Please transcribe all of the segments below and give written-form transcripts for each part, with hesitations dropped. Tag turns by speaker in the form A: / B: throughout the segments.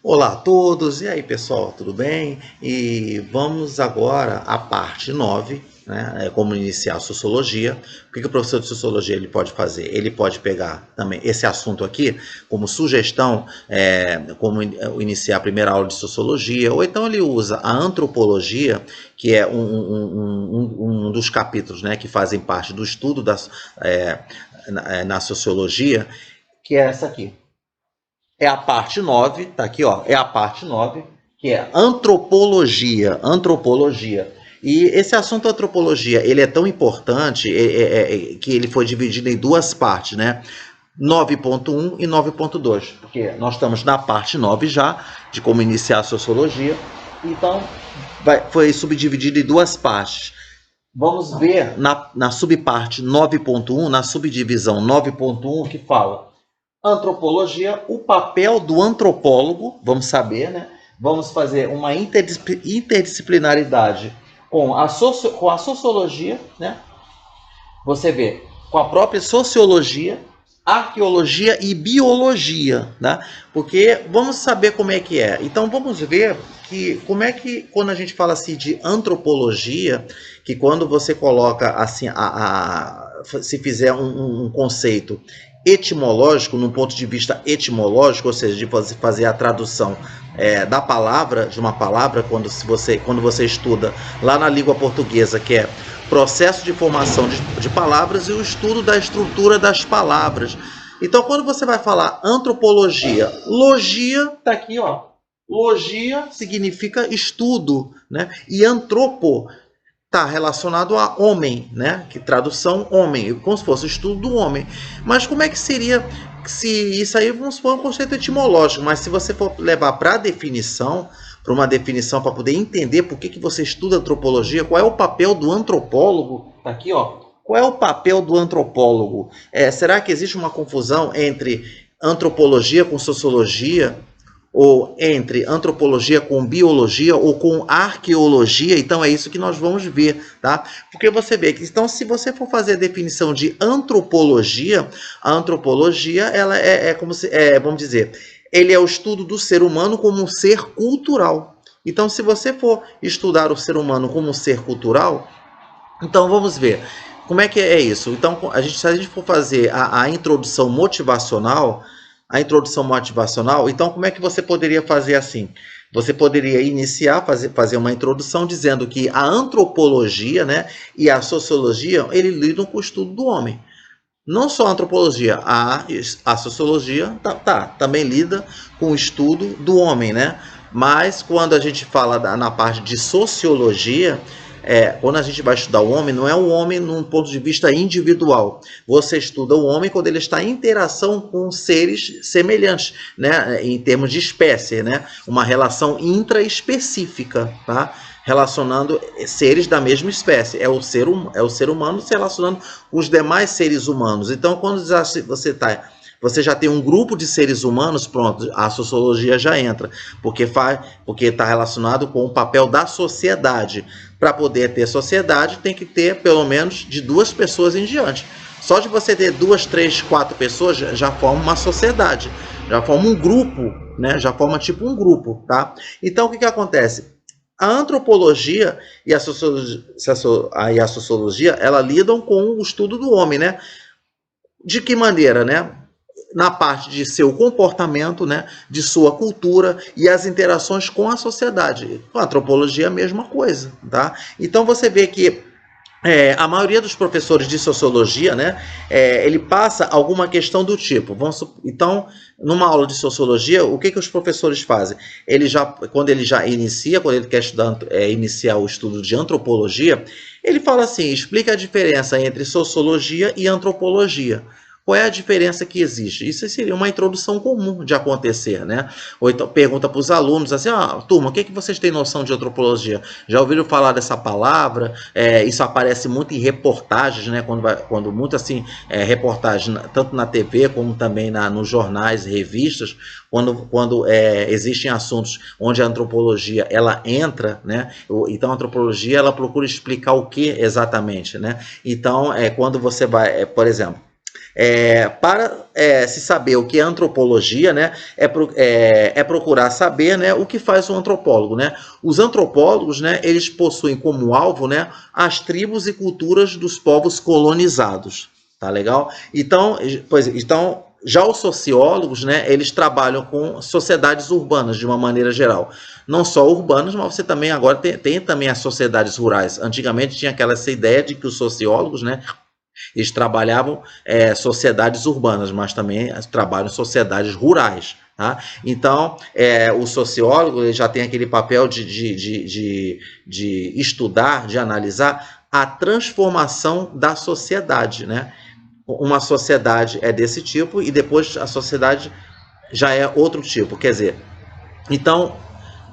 A: Olá a todos, e aí pessoal, tudo bem? E vamos agora à parte 9, né? Como iniciar a sociologia. O que o professor de sociologia ele pode fazer? Ele pode pegar também esse assunto aqui como sugestão, como iniciar a primeira aula de sociologia, ou então ele usa a antropologia, que é um dos capítulos, né, que fazem parte do estudo na sociologia, que é essa aqui. É a parte 9, tá aqui, ó, é a parte 9, que é antropologia, antropologia. E esse assunto antropologia, ele é tão importante que ele foi dividido em duas partes, né? 9.1 e 9.2, porque nós estamos na parte 9 já, de como iniciar a sociologia, então foi subdividido em duas partes. Vamos ver na subparte 9.1, na subdivisão 9.1, que fala antropologia, o papel do antropólogo, vamos saber, né? Vamos fazer uma interdisciplinaridade com a sociologia, né? Você vê, com a própria sociologia, arqueologia e biologia, né? Porque vamos saber como é que é. Então vamos ver que como é que quando a gente fala assim de antropologia, que quando você coloca assim se fizer um conceito etimológico, num ponto de vista etimológico, ou seja, de fazer a tradução da palavra, de uma palavra, quando você estuda lá na língua portuguesa, que é processo de formação de palavras e o estudo da estrutura das palavras. Então, quando você vai falar antropologia, logia, tá aqui, ó. Logia significa estudo, né? E antropo está relacionado a homem, né? Que tradução homem, como se fosse o estudo do homem. Mas como é que seria se isso aí vamos supor um conceito etimológico, mas se você for levar para a definição, para uma definição para poder entender por que você estuda antropologia, qual é o papel do antropólogo? Tá aqui, ó. Qual é o papel do antropólogo? Será que existe uma confusão entre antropologia com sociologia? Ou entre antropologia com biologia ou com arqueologia, então é isso que nós vamos ver, tá? Porque você vê que, então, se você for fazer a definição de antropologia, a antropologia, ela é como se, vamos dizer, ele é o estudo do ser humano como um ser cultural. Então, se você for estudar o ser humano como um ser cultural, então vamos ver. Como é que é isso? Então, se a gente for fazer a introdução motivacional, então como é que você poderia fazer assim? Você poderia iniciar, fazer uma introdução dizendo que a antropologia, né, e a sociologia, eles lidam com o estudo do homem. Não só a antropologia, a sociologia também lida com o estudo do homem, né? Mas quando a gente fala na parte de sociologia, quando a gente vai estudar o homem, não é o homem num ponto de vista individual. Você estuda o homem quando ele está em interação com seres semelhantes, né? Em termos de espécie, né? Uma relação intraespecífica, tá? Relacionando seres da mesma espécie. É o ser humano se relacionando com os demais seres humanos. Então, quando você já tem um grupo de seres humanos, pronto, a sociologia já entra, porque está relacionado com o papel da sociedade. Para poder ter sociedade, tem que ter pelo menos de 2 pessoas em diante. Só de você ter 2, 3, 4 pessoas já forma uma sociedade, já forma um grupo, né? Já forma tipo um grupo, tá? Então o que acontece? A antropologia e a sociologia, ela lidam com o estudo do homem, né? De que maneira, né? Na parte de seu comportamento, né, de sua cultura e as interações com a sociedade. Com a antropologia é a mesma coisa, tá? Então você vê que a maioria dos professores de sociologia, né, ele passa alguma questão do tipo. Então, numa aula de sociologia, o que os professores fazem? Quando ele quer iniciar o estudo de antropologia, ele fala assim: explica a diferença entre sociologia e antropologia. Qual é a diferença que existe? Isso seria uma introdução comum de acontecer, né? Ou então pergunta para os alunos assim: turma, o que vocês têm noção de antropologia? Já ouviram falar dessa palavra? Isso aparece muito em reportagens, né? Quando muito assim, reportagem, tanto na TV como também nos jornais, revistas, quando existem assuntos onde a antropologia ela entra, né? Então a antropologia ela procura explicar o que exatamente, né? Então, quando você vai, por exemplo, Para se saber o que é antropologia, né, é procurar saber, né, o que faz um antropólogo, né? Os antropólogos, né, eles possuem como alvo, né, as tribos e culturas dos povos colonizados, tá legal? Então, já os sociólogos, né, eles trabalham com sociedades urbanas de uma maneira geral. Não só urbanas, mas você também agora tem também as sociedades rurais. Antigamente tinha essa ideia de que os sociólogos, né, eles trabalhavam sociedades urbanas, mas também trabalham em sociedades rurais. Tá? Então, o sociólogo ele já tem aquele papel de estudar, de analisar a transformação da sociedade, né? Uma sociedade é desse tipo e depois a sociedade já é outro tipo. Quer dizer, então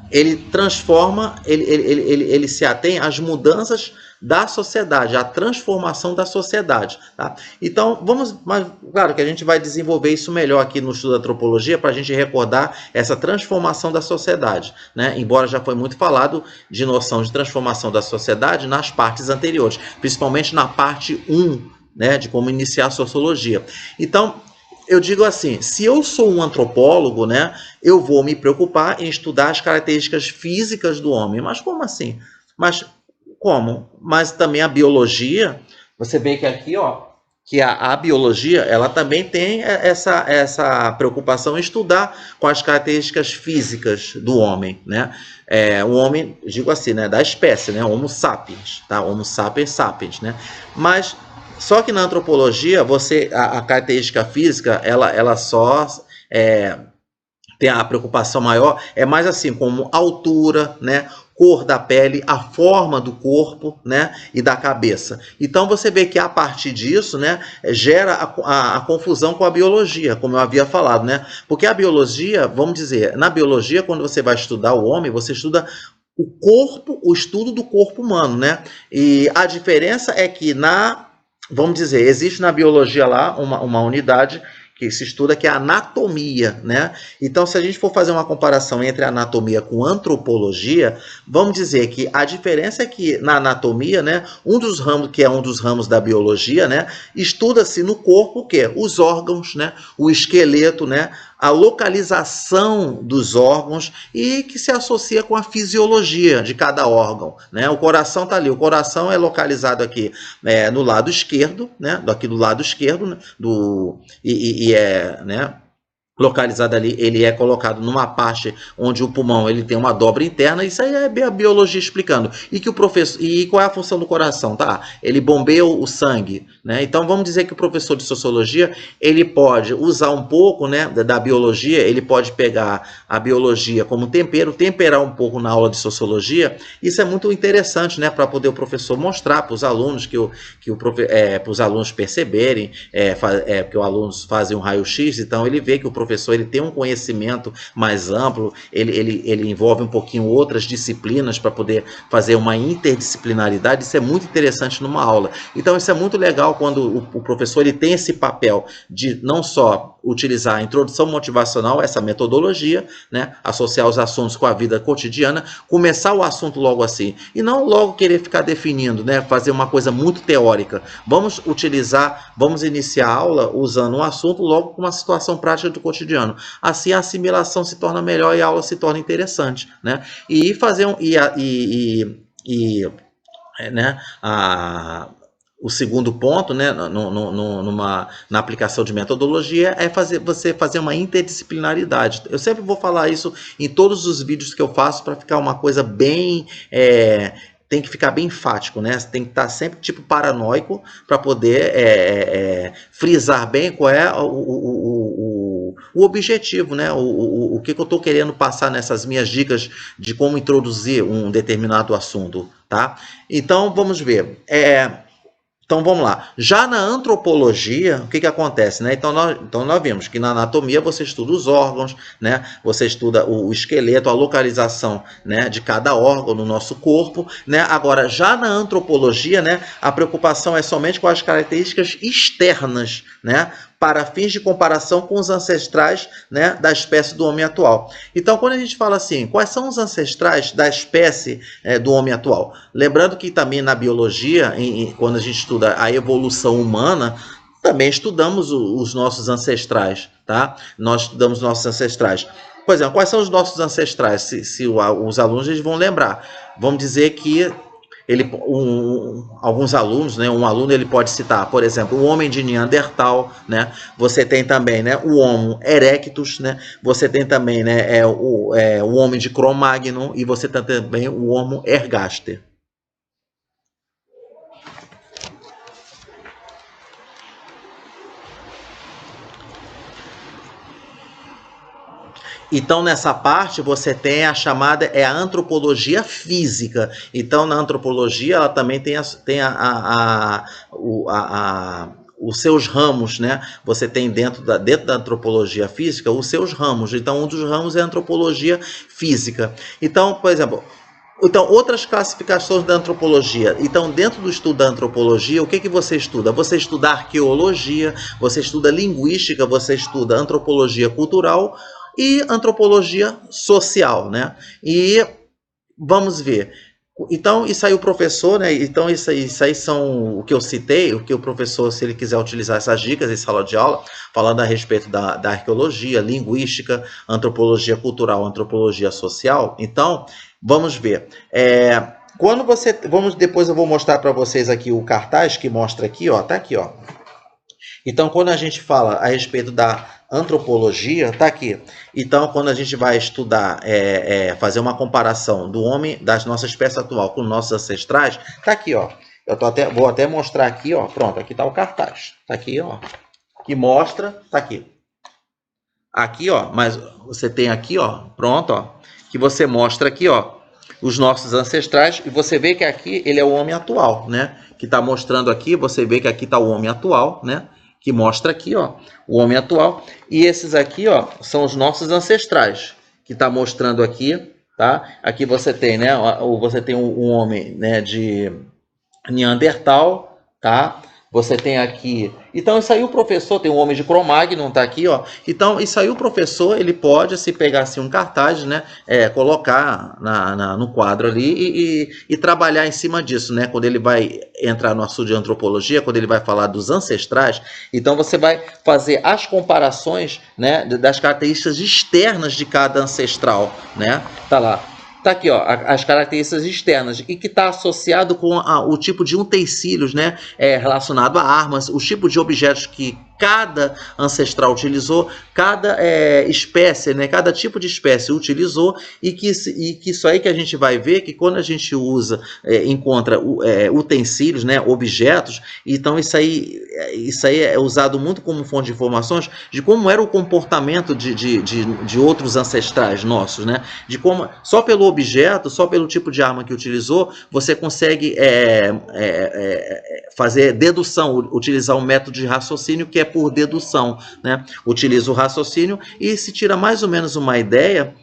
A: ele transforma, ele se atém às mudanças da sociedade, à transformação da sociedade. Tá? Então, mas claro que a gente vai desenvolver isso melhor aqui no estudo da antropologia para a gente recordar essa transformação da sociedade. Né? Embora já foi muito falado de noção de transformação da sociedade nas partes anteriores, principalmente na parte 1, né, de como iniciar a sociologia. Então, eu digo assim, se eu sou um antropólogo, né, eu vou me preocupar em estudar as características físicas do homem. Mas como assim? Mas como? Mas também a biologia, você vê que aqui, ó, que a biologia, ela também tem essa preocupação em estudar com as características físicas do homem, né? O homem, digo assim, né, da espécie, né, Homo sapiens, tá? Homo sapiens sapiens, né? Mas só que na antropologia, a característica física, ela só tem a preocupação maior, é mais assim, como altura, né? Cor da pele, a forma do corpo, né, e da cabeça. Então você vê que a partir disso, né, gera a confusão com a biologia, como eu havia falado, né? Porque a biologia, vamos dizer, na biologia, quando você vai estudar o homem, você estuda o corpo, o estudo do corpo humano, né? E a diferença é que vamos dizer, existe na biologia lá uma unidade que se estuda, que é a anatomia, né? Então, se a gente for fazer uma comparação entre a anatomia com a antropologia, vamos dizer que a diferença é que na anatomia, né, um dos ramos da biologia, né, estuda-se no corpo o quê? Os órgãos, né, o esqueleto, né, a localização dos órgãos e que se associa com a fisiologia de cada órgão, né? O coração está ali, o coração é localizado aqui no lado esquerdo, né? Aqui do lado esquerdo, né? Né? Localizado ali, ele é colocado numa parte onde o pulmão ele tem uma dobra interna. Isso aí é a biologia explicando. E qual é a função do coração? Tá? Ele bombeia o sangue, né? Então vamos dizer que o professor de sociologia ele pode usar um pouco, né, da biologia, ele pode pegar a biologia como tempero, temperar um pouco na aula de sociologia. Isso é muito interessante, né, para poder o professor mostrar para os alunos para os alunos perceberem, porque os alunos fazem um raio-x, então ele vê que o professor ele tem um conhecimento mais amplo, ele envolve um pouquinho outras disciplinas para poder fazer uma interdisciplinaridade. Isso é muito interessante numa aula. Então isso é muito legal quando o professor ele tem esse papel de não só utilizar a introdução motivacional, essa metodologia, né, associar os assuntos com a vida cotidiana, começar o assunto logo assim, e não logo querer ficar definindo, né, fazer uma coisa muito teórica. Vamos iniciar a aula usando um assunto logo com uma situação prática do cotidiano. Assim a assimilação se torna melhor e a aula se torna interessante, né? O segundo ponto, né, na aplicação de metodologia é você fazer uma interdisciplinaridade. Eu sempre vou falar isso em todos os vídeos que eu faço para ficar uma coisa bem... tem que ficar bem enfático, né? Você tem que estar sempre tipo paranoico para poder frisar bem qual é o objetivo, né? O que eu estou querendo passar nessas minhas dicas de como introduzir um determinado assunto, tá? Então, vamos ver. Então vamos lá. Já na antropologia, o que acontece, né? Então nós vimos que na anatomia você estuda os órgãos, né? Você estuda o esqueleto, a localização, né, de cada órgão no nosso corpo, né? Agora, já na antropologia, né, a preocupação é somente com as características externas, né, para fins de comparação com os ancestrais, né, da espécie do homem atual. Então, quando a gente fala assim, quais são os ancestrais da espécie do homem atual? Lembrando que também na biologia, quando a gente estuda a evolução humana, também estudamos os nossos ancestrais, tá? Nós estudamos nossos ancestrais. Por exemplo, quais são os nossos ancestrais? Se os alunos eles vão lembrar. Vamos dizer que alguns alunos, né, um aluno ele pode citar, por exemplo, o homem de Neandertal, né? Você tem também, né, o Homo erectus, né? Você tem também, né, o homem de Cro-Magnon e você tem também o Homo ergaster. Então, nessa parte, você tem a chamada a antropologia física. Então, na antropologia, ela também tem os seus ramos, né? Você tem dentro da antropologia física os seus ramos. Então, um dos ramos é a antropologia física. Então, por exemplo, outras classificações da antropologia. Então, dentro do estudo da antropologia, o que você estuda? Você estuda arqueologia, você estuda linguística, você estuda antropologia cultural e antropologia social, né? E vamos ver. Então, isso aí o professor, né? Então, isso aí são o que eu citei, o que o professor, se ele quiser utilizar essas dicas em sala de aula, falando a respeito da arqueologia, linguística, antropologia cultural, antropologia social. Então, vamos ver. Depois eu vou mostrar para vocês aqui o cartaz que mostra aqui, ó, tá aqui, ó. Então, quando a gente fala a respeito da antropologia, tá aqui. Então, quando a gente vai estudar, fazer uma comparação do homem, das nossa espécie atual com nossos ancestrais, tá aqui, ó. Vou até mostrar aqui, ó. Pronto, aqui tá o cartaz. Tá aqui, ó. Que mostra, tá aqui. Aqui, ó, mas você tem aqui, ó, pronto, ó, que você mostra aqui, ó, os nossos ancestrais, e você vê que aqui ele é o homem atual, né? Que tá mostrando aqui, você vê que aqui tá o homem atual, né? Que mostra aqui, ó, o homem atual. E esses aqui, ó, são os nossos ancestrais, que está mostrando aqui, tá? Aqui você tem, né? Você tem um homem, né, de Neandertal, tá? Você tem aqui. Então, isso aí o professor tem um homem de Cro-Magnon, tá aqui, ó. Então, isso aí o professor ele pode se pegar assim um cartaz, né? Colocar no quadro ali e trabalhar em cima disso, né? Quando ele vai entrar no assunto de antropologia, quando ele vai falar dos ancestrais, então você vai fazer as comparações, né? Das características externas de cada ancestral, né? Tá lá. Tá aqui, ó, as características externas e que está associado com o tipo de utensílios, né, relacionado a armas, os tipos de objetos que cada ancestral utilizou, cada espécie, né, cada tipo de espécie utilizou e que isso aí que a gente vai ver que quando a gente usa, encontra utensílios, né, objetos, então isso aí é usado muito como fonte de informações de como era o comportamento de outros ancestrais nossos, né, de como só pelo objeto, só pelo tipo de arma que utilizou, você consegue fazer dedução, utilizar um método de raciocínio que é por dedução, né? Utiliza o raciocínio e se tira mais ou menos uma ideia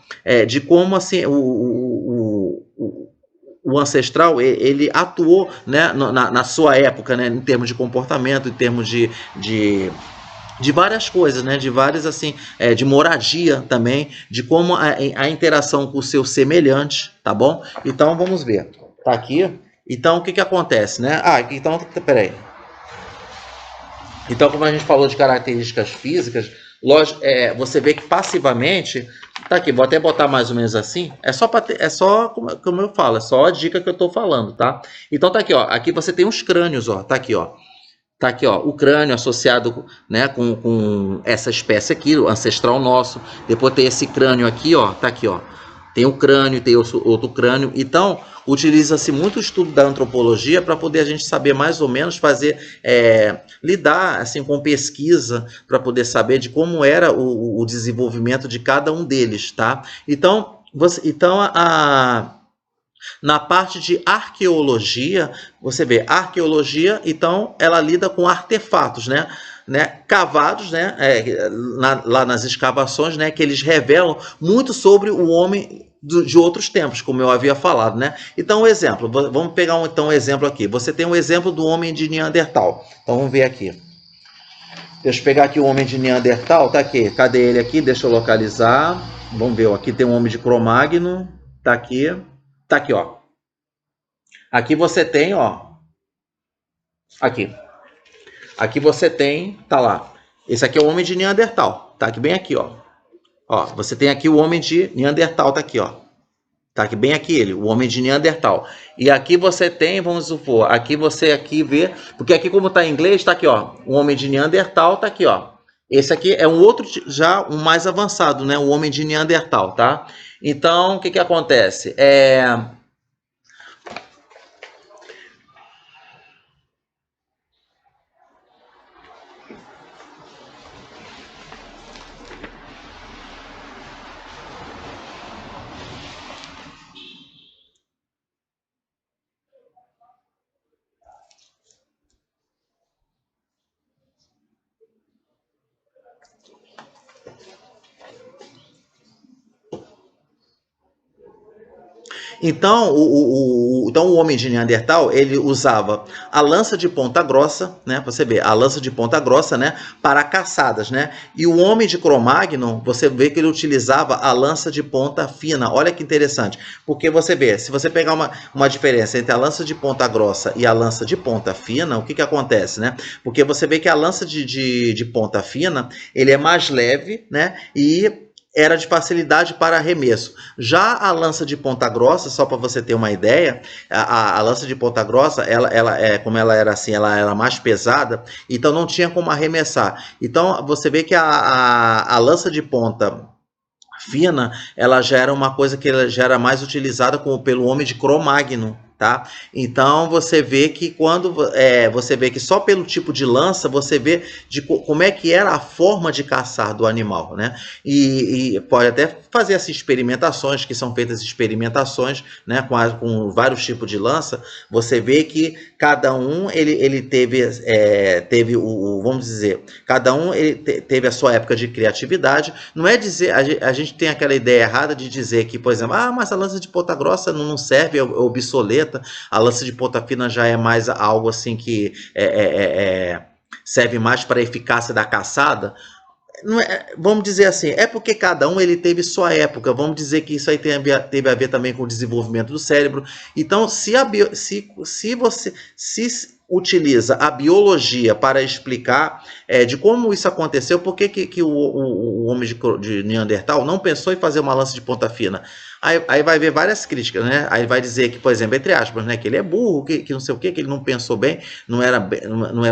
A: de como assim o ancestral ele atuou, né, na sua época, né, em termos de comportamento, em termos de várias coisas, né? De várias, assim, de moradia também, de como a interação com o seu semelhante, tá bom? Então, vamos ver. Tá aqui. Então, o que acontece, né? Então, peraí. Então, como a gente falou de características físicas, você vê que passivamente, tá aqui, vou até botar mais ou menos assim, como eu falo, é só a dica que eu tô falando, tá? Então, tá aqui, ó, aqui você tem os crânios, ó, tá aqui, ó. Tá aqui, ó, o crânio associado, né, com essa espécie aqui, o ancestral nosso. Depois tem esse crânio aqui, ó, tá aqui, ó. Tem o crânio, tem outro crânio. Então, utiliza-se muito o estudo da antropologia para poder a gente saber mais ou menos fazer, lidar assim com pesquisa para poder saber de como era o desenvolvimento de cada um deles, tá? Então, na parte de arqueologia, você vê, arqueologia, então, ela lida com artefatos, né? Cavados, né? Lá nas escavações, né? Que eles revelam muito sobre o homem de outros tempos, como eu havia falado, né? Então, um exemplo, vamos pegar um exemplo aqui. Você tem um exemplo do homem de Neandertal. Então, vamos ver aqui. Deixa eu pegar aqui o homem de Neandertal, tá aqui. Cadê ele aqui? Deixa eu localizar. Vamos ver, aqui tem um homem de Cro-Magnon, tá aqui. Tá aqui, ó. Aqui você tem, ó. Aqui. Aqui você tem, tá lá. Esse aqui é o homem de Neandertal, tá aqui bem aqui, ó. Ó, você tem aqui o homem de Neandertal, tá aqui, ó. Tá aqui bem aqui ele, o homem de Neandertal. E aqui você tem, vamos supor, aqui você aqui vê, porque aqui como tá em inglês, tá aqui, ó, o homem de Neandertal tá aqui, ó. Esse aqui é um outro, já um mais avançado, né? O homem de Neandertal, tá? Então, o que que acontece? Então, então, o homem de Neandertal, ele usava a lança de ponta grossa, né? Você vê, a lança de ponta grossa, né? Para caçadas, né? E o homem de Cro-Magnon, você vê que ele utilizava a lança de ponta fina. Olha que interessante. Porque você vê, se você pegar uma diferença entre a lança de ponta grossa e a lança de ponta fina, o que que acontece, né? Porque você vê que a lança de ponta fina, ele é mais leve, né? E era de facilidade para arremesso. Já a lança de ponta grossa, só para você ter uma ideia, a lança de ponta grossa, como ela era assim, ela era mais pesada, então não tinha como arremessar. Então você vê que a lança de ponta fina, ela já era uma coisa que ela já era mais utilizada pelo homem de Cro-Magnon, tá? Então você vê que quando você vê que só pelo tipo de lança você vê como é que era a forma de caçar do animal, né? E pode até fazer essas experimentações, que são feitas experimentações, né? Com vários tipos de lança, você vê que cada um ele teve vamos dizer, cada um ele teve a sua época de criatividade. Não é dizer, a gente tem aquela ideia errada de dizer que, por exemplo, mas a lança de ponta grossa não serve, é obsoleta, a lança de ponta fina já é mais algo assim que serve mais para a eficácia da caçada. Não vamos dizer assim, é porque cada um ele teve sua época. Vamos dizer que isso aí teve a ver também com o desenvolvimento do cérebro. Então, se você utiliza a biologia para explicar de como isso aconteceu, por que o homem de Neandertal não pensou em fazer uma lança de ponta fina? Aí vai ver várias críticas, né? Aí vai dizer que, por exemplo, entre aspas, né, que ele é burro, que não sei o que ele não pensou bem, não era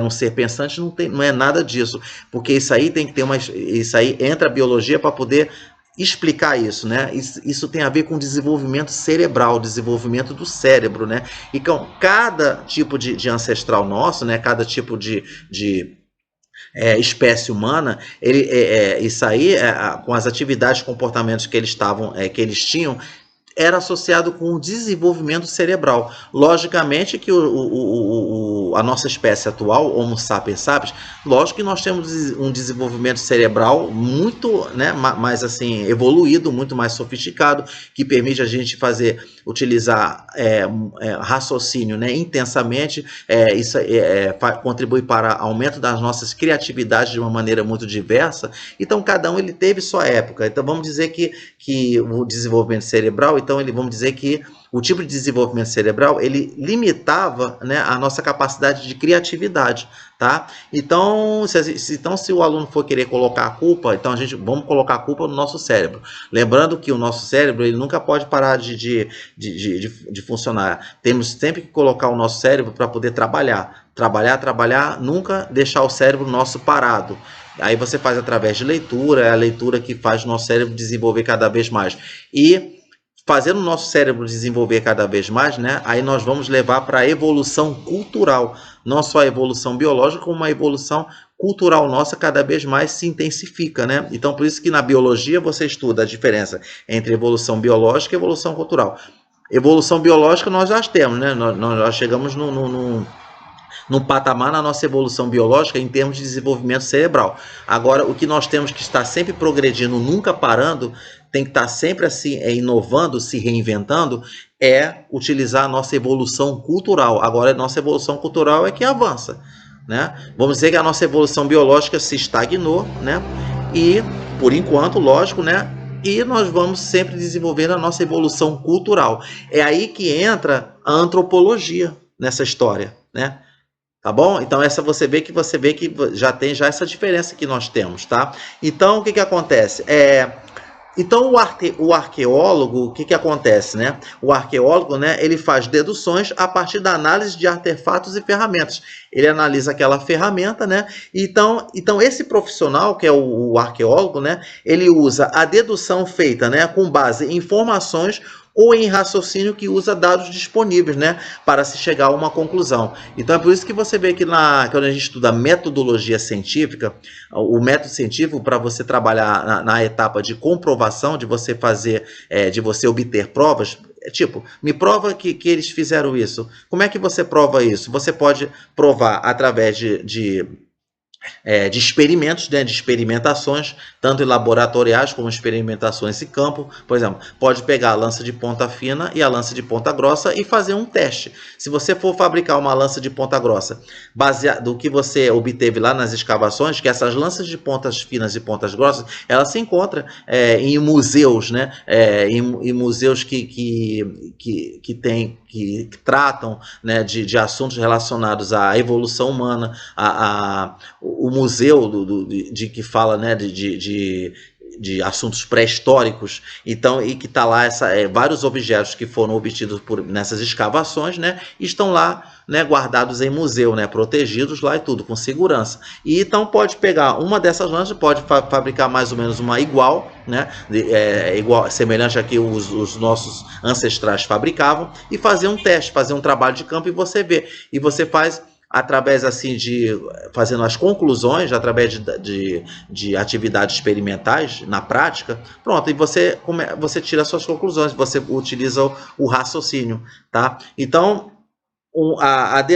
A: um ser pensante, não é nada disso, porque isso aí tem que ter isso aí entra a biologia para poder explicar isso, né? Isso tem a ver com desenvolvimento cerebral, desenvolvimento do cérebro, né? Então, cada tipo de ancestral nosso, né? Cada tipo de espécie humana, isso aí, com as atividades, comportamentos que que eles tinham, era associado com o desenvolvimento cerebral. Logicamente que a nossa espécie atual, Homo sapiens sapiens, lógico que nós temos um desenvolvimento cerebral muito, né, mais assim, evoluído, muito mais sofisticado, que permite a gente utilizar raciocínio, né, intensamente. Isso contribui para aumento das nossas criatividades de uma maneira muito diversa. Então cada um ele teve sua época. Então vamos dizer que o desenvolvimento cerebral, então vamos dizer que o tipo de desenvolvimento cerebral ele limitava, né, a nossa capacidade de criatividade, tá? Então se o aluno for querer colocar a culpa, então vamos colocar a culpa no nosso cérebro. Lembrando que o nosso cérebro ele nunca pode parar de funcionar. Temos sempre que colocar o nosso cérebro para poder trabalhar, nunca deixar o cérebro nosso parado. Aí você faz através de leitura, é a leitura que faz o nosso cérebro desenvolver cada vez mais. E fazendo o nosso cérebro desenvolver cada vez mais, né, aí nós vamos levar para a evolução cultural. Não só a evolução biológica, como a evolução cultural nossa cada vez mais se intensifica, né? Então, por isso que na biologia você estuda a diferença entre evolução biológica e evolução cultural. Evolução biológica nós já temos, né? Nós já chegamos num patamar na nossa evolução biológica em termos de desenvolvimento cerebral. Agora, o que nós temos que estar sempre progredindo, nunca parando, tem que estar sempre assim, inovando, se reinventando, é utilizar a nossa evolução cultural. Agora, a nossa evolução cultural é que avança, né? Vamos dizer que a nossa evolução biológica se estagnou, né? E, por enquanto, lógico, né? E nós vamos sempre desenvolvendo a nossa evolução cultural. É aí que entra a antropologia nessa história, né? Tá bom? Então essa você vê que já tem já essa diferença que nós temos, tá? Então o que que acontece? Então o arqueólogo, o que que acontece, né? O arqueólogo, né, ele faz deduções a partir da análise de artefatos e ferramentas. Ele analisa aquela ferramenta, né? Então esse profissional, que é o arqueólogo, né, ele usa a dedução feita, né, com base em informações ou em raciocínio que usa dados disponíveis, né, para se chegar a uma conclusão. Então é por isso que você vê que quando a gente estuda metodologia científica, o método científico para você trabalhar na etapa de comprovação, de você fazer, de você obter provas, tipo, me prova que eles fizeram isso. Como é que você prova isso? Você pode provar através de experimentos, né, de experimentações, tanto laboratoriais como experimentações em campo. Por exemplo, pode pegar a lança de ponta fina e a lança de ponta grossa e fazer um teste. Se você for fabricar uma lança de ponta grossa, baseado no que você obteve lá nas escavações, que essas lanças de pontas finas e pontas grossas, elas se encontram em museus, né, em museus que tratam, né, de assuntos relacionados à evolução humana, o museu de que fala, né, de assuntos pré-históricos, então, e que está lá vários objetos que foram obtidos nessas escavações, né, estão lá, né, guardados em museu, né, protegidos lá e tudo, com segurança. E então pode pegar uma dessas lanças, pode fabricar mais ou menos uma igual, né, igual, semelhante a que os nossos ancestrais fabricavam, e fazer um teste, fazer um trabalho de campo, e você vê. E você faz através assim fazendo as conclusões, através de atividades experimentais na prática, pronto, e você tira as suas conclusões, você utiliza o raciocínio, tá? Então, a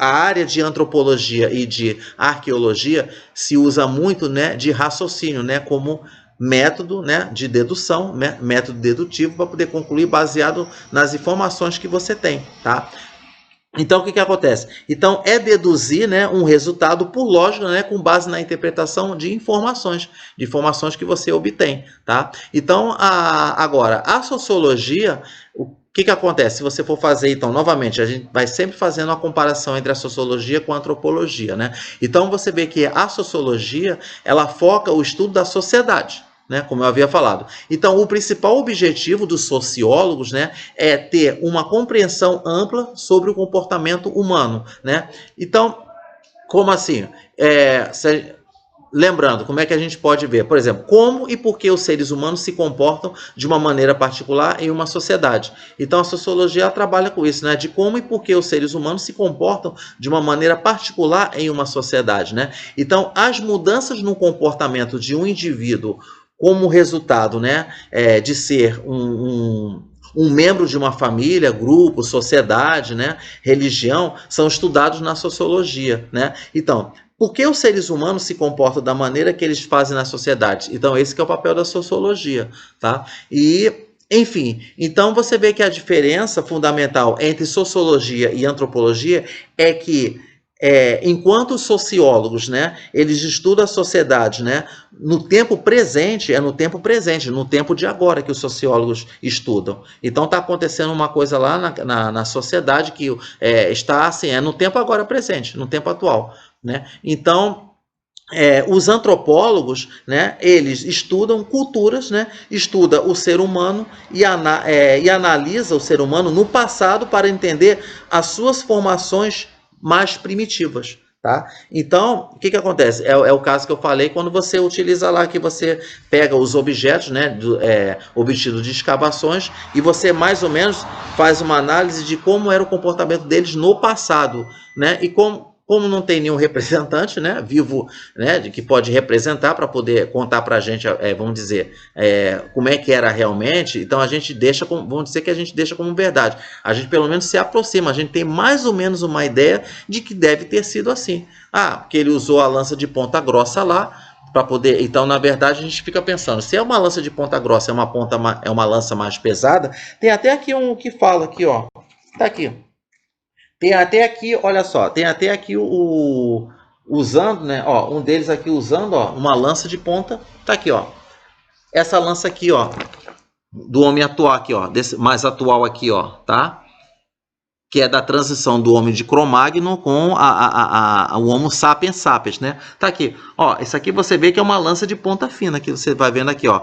A: área de antropologia e de arqueologia se usa muito, né, de raciocínio, né, como método, né, de dedução, método dedutivo para poder concluir baseado nas informações que você tem, tá? Então, o que acontece? Então, é deduzir, né, um resultado por lógica, né, com base na interpretação de informações que você obtém, tá? Então, agora, a sociologia, o que acontece? Se você for fazer, então, novamente, a gente vai sempre fazendo a comparação entre a sociologia com a antropologia, né? Então, você vê que a sociologia, ela foca o estudo da sociedade, né, como eu havia falado. Então, o principal objetivo dos sociólogos, né, é ter uma compreensão ampla sobre o comportamento humano, né? Então, como assim? Lembrando, como é que a gente pode ver? Por exemplo, como e por que os seres humanos se comportam de uma maneira particular em uma sociedade. Então, a sociologia trabalha com isso, né? De como e por que os seres humanos se comportam de uma maneira particular em uma sociedade, né? Então, as mudanças no comportamento de um indivíduo como resultado, né, de ser um membro de uma família, grupo, sociedade, né, religião, são estudados na sociologia, né? Então, por que os seres humanos se comportam da maneira que eles fazem na sociedade? Então, esse que é o papel da sociologia, tá? E, enfim, então você vê que a diferença fundamental entre sociologia e antropologia é que enquanto os sociólogos, né, eles estudam a sociedade, né, no tempo presente, no tempo de agora que os sociólogos estudam. Então está acontecendo uma coisa lá na sociedade que está assim, no tempo agora presente, no tempo atual, né? Então, os antropólogos, né, eles estudam culturas, né, estuda o ser humano e analisa o ser humano no passado para entender as suas formações mais primitivas, tá? Então, o que acontece? É o caso que eu falei quando você utiliza lá que você pega os objetos, né, obtidos de escavações, e você mais ou menos faz uma análise de como era o comportamento deles no passado, né? E como não tem nenhum representante, né, vivo, né, que pode representar para poder contar para a gente, vamos dizer, como é que era realmente, então a gente deixa, vamos dizer que a gente deixa como verdade. A gente pelo menos se aproxima, a gente tem mais ou menos uma ideia de que deve ter sido assim. Porque ele usou a lança de ponta grossa lá, para poder. Então, na verdade, a gente fica pensando, se é uma lança de ponta grossa, é uma lança mais pesada, tem até aqui um que fala aqui, ó. Tá aqui. Tem até aqui, olha só, tem até aqui usando, né, ó, um deles aqui usando, ó, uma lança de ponta, tá aqui, ó. Essa lança aqui, ó, do homem atual aqui, ó, desse mais atual aqui, ó, tá? que é da transição do homem de Cro-Magnon com o Homo sapiens sapiens, né? Tá aqui, ó, isso aqui você vê que é uma lança de ponta fina, que você vai vendo aqui, ó.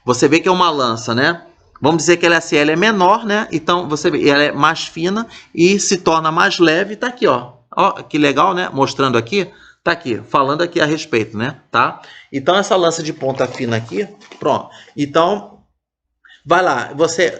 A: Você vê que é uma lança, né? Vamos dizer que ela é assim, ela é menor, né? Então você vê, ela é mais fina e se torna mais leve, tá aqui, ó. Ó, que legal, né? Mostrando aqui, tá aqui, falando aqui a respeito, né? Tá? Então essa lança de ponta fina aqui, pronto. Então vai lá, você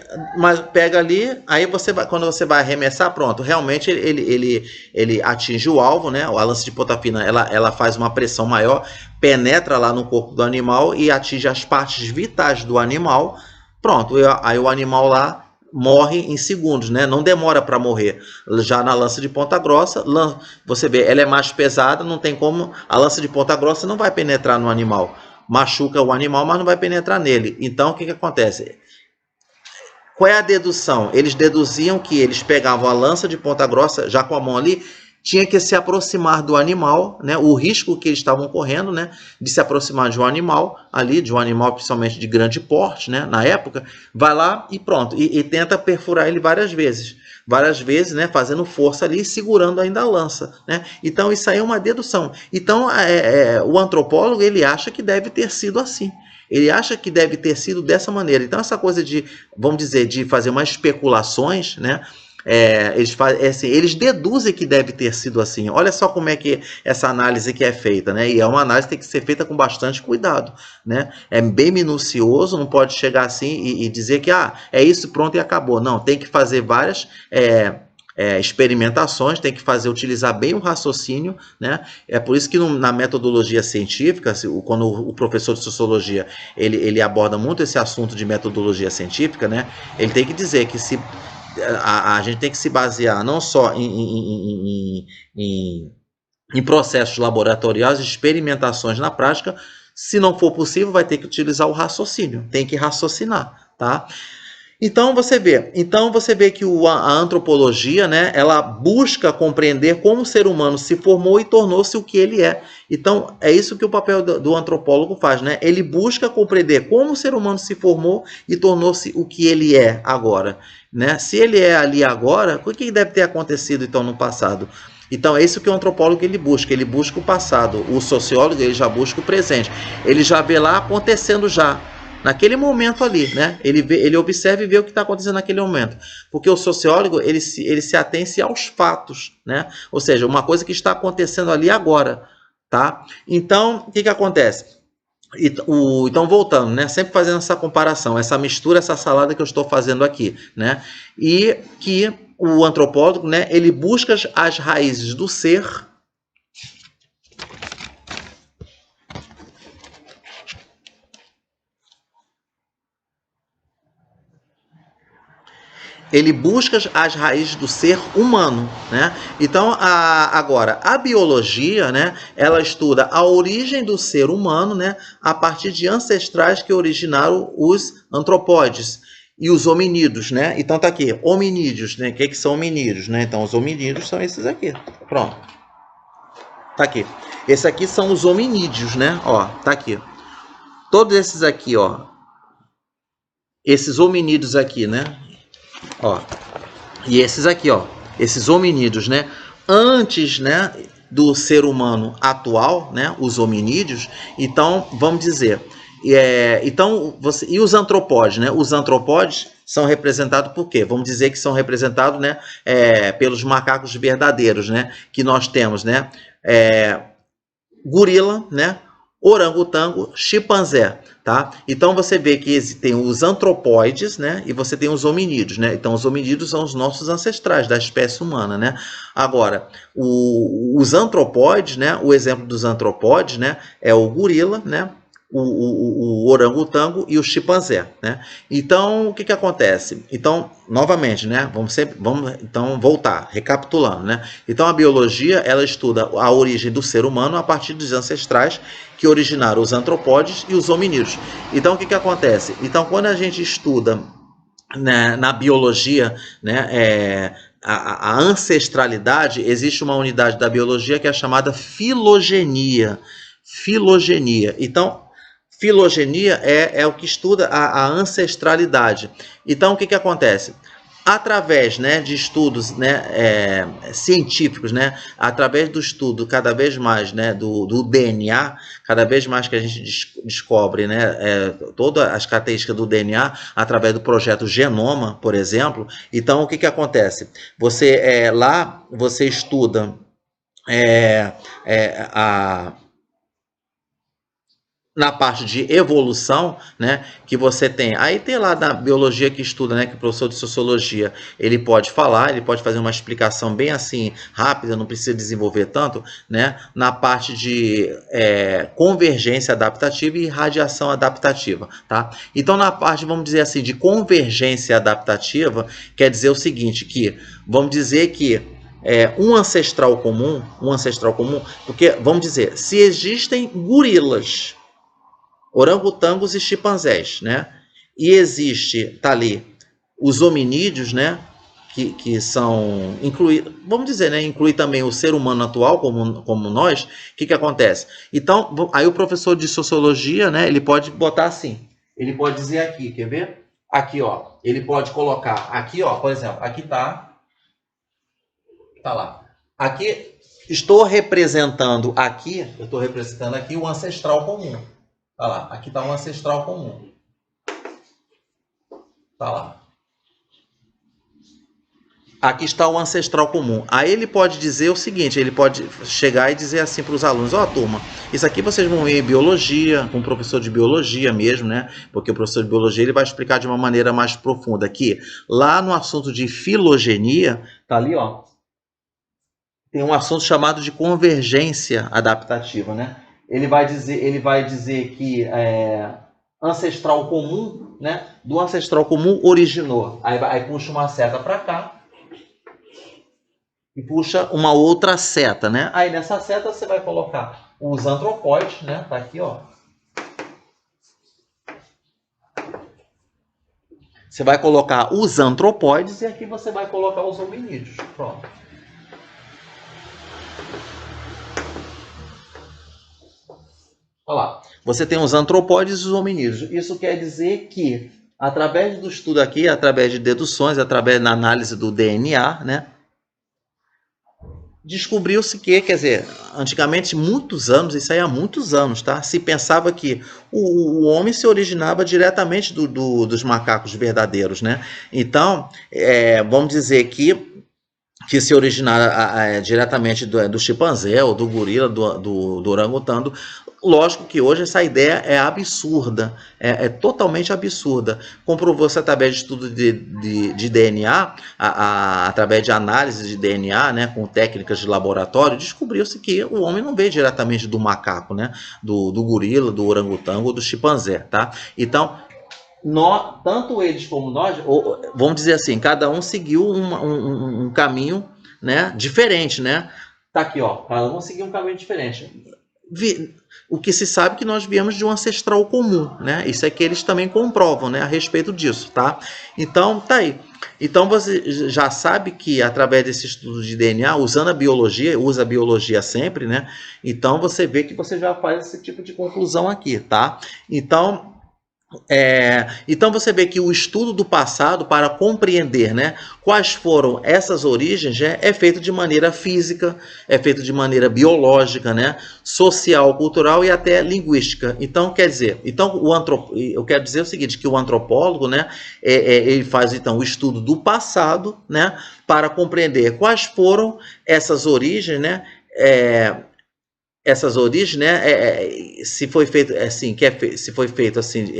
A: pega ali, aí você vai, quando você vai arremessar, pronto, realmente ele atinge o alvo, né? A lança de ponta fina, ela faz uma pressão maior, penetra lá no corpo do animal e atinge as partes vitais do animal. Pronto, aí o animal lá morre em segundos, né? Não demora para morrer. Já na lança de ponta grossa, você vê, ela é mais pesada, não tem como, a lança de ponta grossa não vai penetrar no animal. Machuca o animal, mas não vai penetrar nele. Então, o que acontece? Qual é a dedução? Eles deduziam que eles pegavam a lança de ponta grossa, já com a mão ali, tinha que se aproximar do animal, né? O risco que eles estavam correndo, né? De se aproximar de um animal ali, de um animal principalmente de grande porte, né? Na época, vai lá e pronto, e tenta perfurar ele várias vezes, né? Fazendo força ali, segurando ainda a lança, né? Então isso aí é uma dedução. Então o antropólogo ele acha que deve ter sido assim. Ele acha que deve ter sido dessa maneira. Então, essa coisa de, vamos dizer, de fazer umas especulações, né? Eles deduzem que deve ter sido assim. Olha só como é que essa análise que é feita, né? E é uma análise que tem que ser feita com bastante cuidado, né? É bem minucioso, não pode chegar assim e dizer que é isso, pronto e acabou. Não, tem que fazer várias experimentações, tem que utilizar bem o raciocínio, né? É por isso que na metodologia científica, quando o professor de sociologia ele aborda muito esse assunto de metodologia científica, né? Ele tem que dizer que a gente tem que se basear não só em processos laboratoriais, experimentações na prática. Se não for possível, vai ter que utilizar o raciocínio, tem que raciocinar, tá? Então você vê que a antropologia, né, ela busca compreender como o ser humano se formou e tornou-se o que ele é. Então é isso que o papel do antropólogo faz, né? Ele busca compreender como o ser humano se formou e tornou-se o que ele é agora, né? Se ele é ali agora, o que deve ter acontecido então no passado? Então é isso que o antropólogo ele busca o passado. O sociólogo ele já busca o presente. Ele já vê lá acontecendo já. Naquele momento ali, né? Ele observa e vê o que está acontecendo naquele momento. Porque o sociólogo, ele se atém-se aos fatos, né? Ou seja, uma coisa que está acontecendo ali agora, tá? Então, o que acontece? Então, voltando, né? Sempre fazendo essa comparação, essa mistura, essa salada que eu estou fazendo aqui, né? E que o antropólogo, né? Ele busca as raízes do ser. Ele busca as raízes do ser humano, né? Então, agora, a biologia, né? Ela estuda a origem do ser humano, né? A partir de ancestrais que originaram os antropóides e os hominídeos, né? Então tá aqui, hominídeos, né? O que são hominídeos, né? Então os hominídeos são esses aqui, pronto. Tá aqui. Esses aqui são os hominídeos, né? Ó, tá aqui. Todos esses aqui, ó. Esses hominídeos aqui, né? Ó, e esses aqui, ó, esses hominídeos, né? Antes, né, do ser humano atual, né, os hominídeos. Então, vamos dizer, e os antropóides, né? Os antropóides são representados por quê? Vamos dizer que são representados, né, pelos macacos verdadeiros, né? Que nós temos, né? Gorila, né? Orangotango, chimpanzé, tá? Então você vê que tem os antropóides, né? E você tem os hominídeos, né? Então os hominídeos são os nossos ancestrais da espécie humana, né? Agora, os antropóides, né? O exemplo dos antropóides, né? É o gorila, né? O orangotango e o chimpanzé, né? Então o que acontece? Então novamente, né? Vamos então voltar, recapitulando, né? Então a biologia ela estuda a origem do ser humano a partir dos ancestrais que originaram os antropóides e os hominídeos. Então o que acontece? Então quando a gente estuda, né, na biologia, né, a ancestralidade, existe uma unidade da biologia que é chamada filogenia. Filogenia. Então filogenia é o que estuda a ancestralidade. Então, o que acontece? através, né, de estudos, né, científicos, né, através do estudo cada vez mais, né, do DNA, cada vez mais que a gente descobre, né, todas as características do DNA através do projeto Genoma, por exemplo. Então, o que acontece? Lá você estuda a na parte de evolução, né, que você tem. Aí tem lá da biologia que estuda, né, que o professor de sociologia, ele pode falar, ele pode fazer uma explicação bem assim, rápida, não precisa desenvolver tanto, né, na parte de convergência adaptativa e radiação adaptativa, tá? Então, na parte, vamos dizer assim, de convergência adaptativa, quer dizer o seguinte, que, vamos dizer que um ancestral comum, porque, vamos dizer, se existem gorilas, orangotangos e chimpanzés, né? E existe, tá ali, os hominídeos, né? Que são incluídos, vamos dizer, né? Inclui também o ser humano atual, como nós. O que acontece? Então, aí o professor de sociologia, né? Ele pode botar assim. Ele pode dizer aqui, quer ver? Aqui, ó. Ele pode colocar aqui, ó, por exemplo, aqui tá lá. Aqui eu estou representando aqui o ancestral comum. Tá lá, aqui está um ancestral comum. Tá lá. Aqui está o ancestral comum. Aí ele pode dizer o seguinte, ele pode chegar e dizer assim para os alunos, ó, turma, isso aqui vocês vão ver em biologia, com o professor de biologia mesmo, né? Porque o professor de biologia ele vai explicar de uma maneira mais profunda aqui. Lá no assunto de filogenia, tá ali, ó, tem um assunto chamado de convergência adaptativa, né? Ele vai dizer que ancestral comum, né? Do ancestral comum originou. Aí puxa uma seta para cá e puxa uma outra seta, né? Aí nessa seta você vai colocar os antropóides, né? Tá aqui, ó. Você vai colocar os antropóides e aqui você vai colocar os hominídeos. Pronto. Olha lá. Você tem os antropóides e os hominídeos. Isso quer dizer que, através do estudo aqui, através de deduções, através da análise do DNA, né, descobriu-se que, quer dizer, antigamente, muitos anos, isso aí há muitos anos, tá? Se pensava que o homem se originava diretamente dos macacos verdadeiros, né? Então, vamos dizer que se originar diretamente do chimpanzé ou do gorila, do orangotango. Lógico que hoje essa ideia é absurda, é totalmente absurda. Comprovou-se através de estudo de DNA, através de análise de DNA, né, com técnicas de laboratório, descobriu-se que o homem não veio diretamente do macaco, né, do gorila, do orangotango ou do chimpanzé, tá? Então, tanto eles como nós, vamos dizer assim, cada um seguiu um caminho, né, diferente, né? Tá aqui, ó, cada um seguiu um caminho diferente. O que se sabe é que nós viemos de um ancestral comum, né? Isso é que eles também comprovam, né, a respeito disso, tá? Então, tá aí. Então você já sabe que através desse estudo de DNA, usando a biologia, usa a biologia sempre, né? Então você vê que você já faz esse tipo de conclusão aqui, tá? Então você vê que o estudo do passado para compreender, né, quais foram essas origens, né, é feito de maneira física, é feito de maneira biológica, né, social, cultural e até linguística. Então quer dizer, eu quero dizer o seguinte, que o antropólogo, né, ele faz então o estudo do passado, né, para compreender quais foram essas origens, né, essas origens, né, se foi feito assim, se foi feito assim,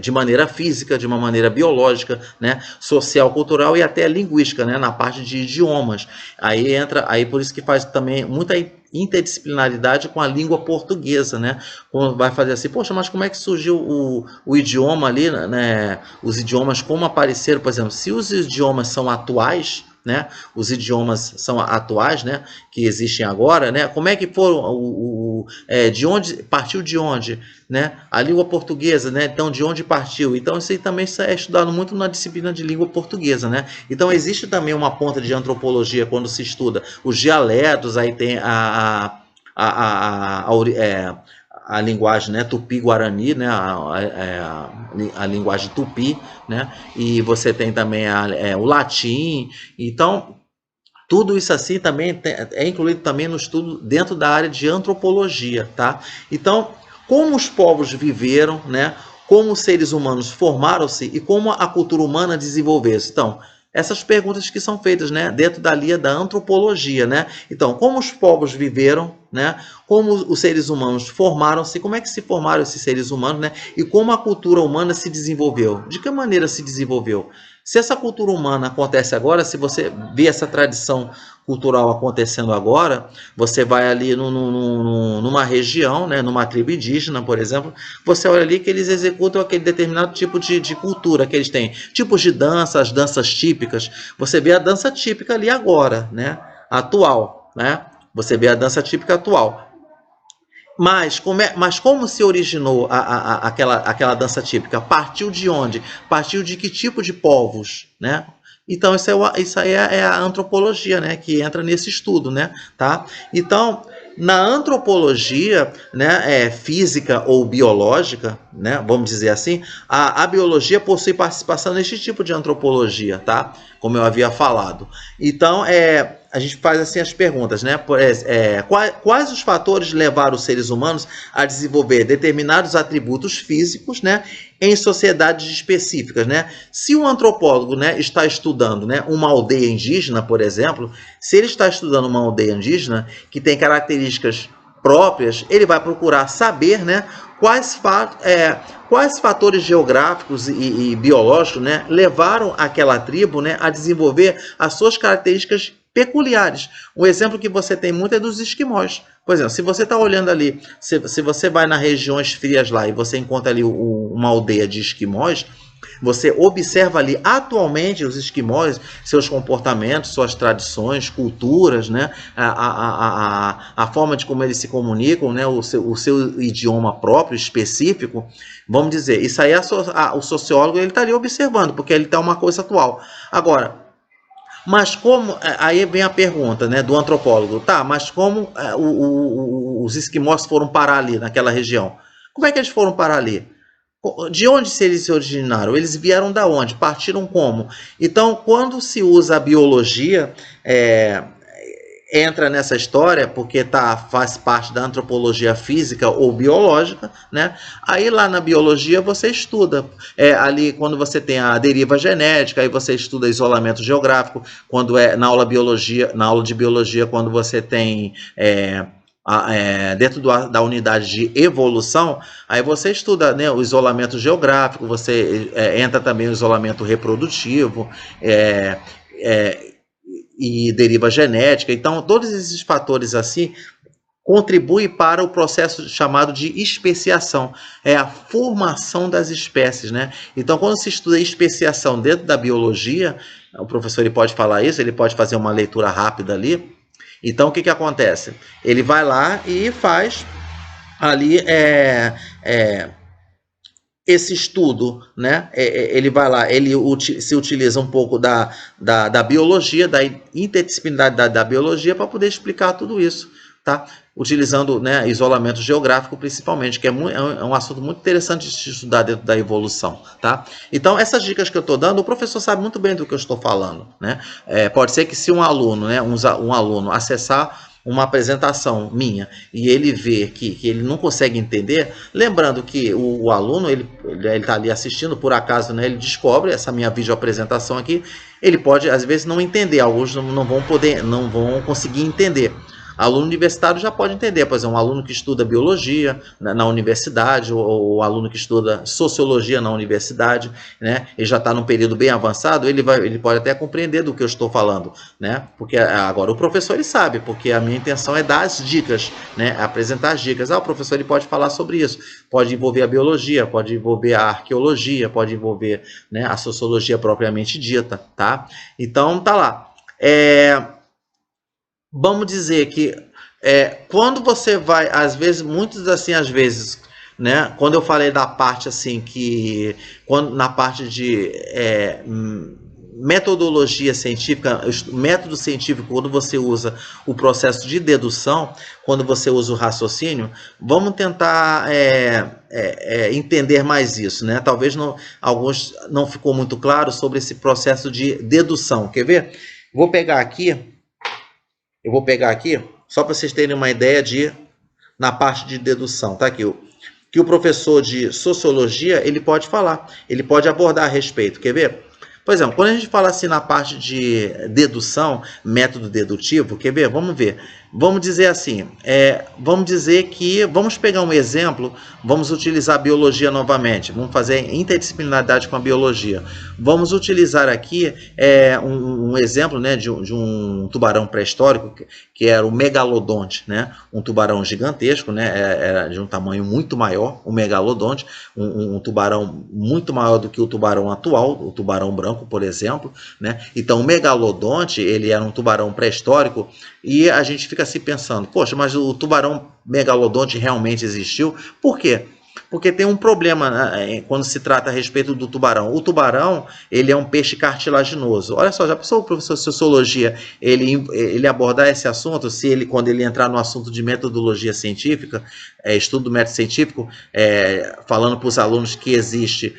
A: de maneira física, de uma maneira biológica, né, social, cultural e até linguística, né, na parte de idiomas. Aí por isso que faz também muita interdisciplinaridade com a língua portuguesa, né? Vai fazer assim, poxa, mas como é que surgiu o idioma ali, né? Os idiomas como apareceram, por exemplo, se os idiomas são atuais, né? Os idiomas são atuais, né? Que existem agora, né? Como é que foram de onde partiu de onde, né? A língua portuguesa, né? Então de onde partiu? Então isso aí também é estudado muito na disciplina de língua portuguesa, né? Então existe também uma ponta de antropologia quando se estuda os dialetos, aí tem a linguagem, né, tupi-guarani, né, a linguagem tupi, né, e você tem também o latim. Então, tudo isso assim também é incluído também no estudo dentro da área de antropologia, tá? Então, como os povos viveram, né? Como os seres humanos formaram-se e como a cultura humana desenvolveu-se. Então, essas perguntas que são feitas, né, dentro da linha da antropologia, né? Então, como os povos viveram, né? Como os seres humanos formaram-se, como é que se formaram esses seres humanos, né? E como a cultura humana se desenvolveu? De que maneira se desenvolveu? Se essa cultura humana acontece agora, se você vê essa tradição cultural acontecendo agora, você vai ali numa região, né, numa tribo indígena, por exemplo, você olha ali que eles executam aquele determinado tipo de cultura que eles têm, tipos de dança, as danças típicas. Você vê a dança típica ali agora, né, atual, né? Você vê a dança típica atual. Mas como se originou aquela dança típica? Partiu de onde? Partiu de que tipo de povos, né? Então, isso aí é a antropologia, né? Que entra nesse estudo, né? Tá? Então, na antropologia, né, física ou biológica, né, vamos dizer assim, a biologia possui participação nesse tipo de antropologia, tá? Como eu havia falado. Então, a gente faz assim as perguntas, né? Quais os fatores levaram os seres humanos a desenvolver determinados atributos físicos, né, em sociedades específicas, né? Se um antropólogo, né, está estudando, né, uma aldeia indígena, por exemplo, se ele está estudando uma aldeia indígena que tem características próprias, ele vai procurar saber, né, quais fatores geográficos e biológicos, né, levaram aquela tribo, né, a desenvolver as suas características peculiares. Um exemplo que você tem muito é dos esquimós. Por exemplo, se você está olhando ali, se você vai nas regiões frias lá e você encontra ali uma aldeia de esquimós, você observa ali atualmente os esquimós, seus comportamentos, suas tradições, culturas, né? A forma de como eles se comunicam, né? O seu idioma próprio, específico. Vamos dizer, isso aí o sociólogo ele estaria observando, porque ele está uma coisa atual. Agora, mas como, aí vem a pergunta, né, do antropólogo, tá, mas como os esquimós foram parar ali naquela região? Como é que eles foram parar ali? De onde eles se originaram? Eles vieram da onde? Partiram como? Então, quando se usa a biologia, entra nessa história porque faz parte da antropologia física ou biológica, né? Aí lá na biologia você estuda ali quando você tem a deriva genética, aí você estuda isolamento geográfico, quando na aula de biologia quando você tem dentro da unidade de evolução, aí você estuda, né, o isolamento geográfico, você entra também o isolamento reprodutivo, e deriva genética. Então, todos esses fatores assim contribuem para o processo chamado de especiação, é a formação das espécies, né? Então, quando se estuda especiação dentro da biologia, o professor ele pode falar isso, ele pode fazer uma leitura rápida ali. Então, o que acontece? Ele vai lá e faz ali esse estudo, né? Ele vai lá, ele se utiliza um pouco da biologia, da interdisciplinaridade da biologia para poder explicar tudo isso, tá? Utilizando, né, isolamento geográfico principalmente, que é um assunto muito interessante de se estudar dentro da evolução, tá? Então, essas dicas que eu estou dando, o professor sabe muito bem do que eu estou falando, né? Pode ser que se um aluno, né, um aluno acessar uma apresentação minha e ele vê que ele não consegue entender, lembrando que o aluno ele está ali assistindo, por acaso, né, ele descobre essa minha videoapresentação aqui, ele pode às vezes não entender, alguns não vão conseguir entender. Aluno universitário já pode entender, por exemplo, um aluno que estuda biologia na universidade, ou o aluno que estuda sociologia na universidade, né? Ele já está num período bem avançado, ele pode até compreender do que eu estou falando, né? Porque agora o professor ele sabe, porque a minha intenção é dar as dicas, né? Apresentar as dicas. O professor ele pode falar sobre isso, pode envolver a biologia, pode envolver a arqueologia, pode envolver, né, a sociologia propriamente dita, tá? Então tá lá. Vamos dizer que quando você vai, às vezes, né? Quando eu falei da parte assim que, na parte de metodologia científica, método científico, quando você usa o processo de dedução, quando você usa o raciocínio, vamos tentar entender mais isso, né? Talvez alguns não ficou muito claro sobre esse processo de dedução. Quer ver? Eu vou pegar aqui, só para vocês terem uma ideia na parte de dedução, tá aqui, que o professor de sociologia, ele pode falar, ele pode abordar a respeito, quer ver? Por exemplo, quando a gente fala assim na parte de dedução, método dedutivo, quer ver? Vamos ver. Vamos dizer assim, vamos pegar um exemplo, vamos utilizar a biologia novamente, vamos fazer interdisciplinaridade com a biologia. Vamos utilizar aqui um exemplo, né, de um tubarão pré-histórico, que era o megalodonte, né? Um tubarão gigantesco, né? Era de um tamanho muito maior, o megalodonte, um tubarão muito maior do que o tubarão atual, o tubarão branco, por exemplo, né? Então, o megalodonte, ele era um tubarão pré-histórico, e a gente fica se pensando, poxa, mas o tubarão megalodonte realmente existiu? Por quê? Porque tem um problema, né, quando se trata a respeito do tubarão. O tubarão, ele é um peixe cartilaginoso. Olha só, já pensou o professor de sociologia ele abordar esse assunto, quando ele entrar no assunto de metodologia científica, estudo do método científico, falando para os alunos que existe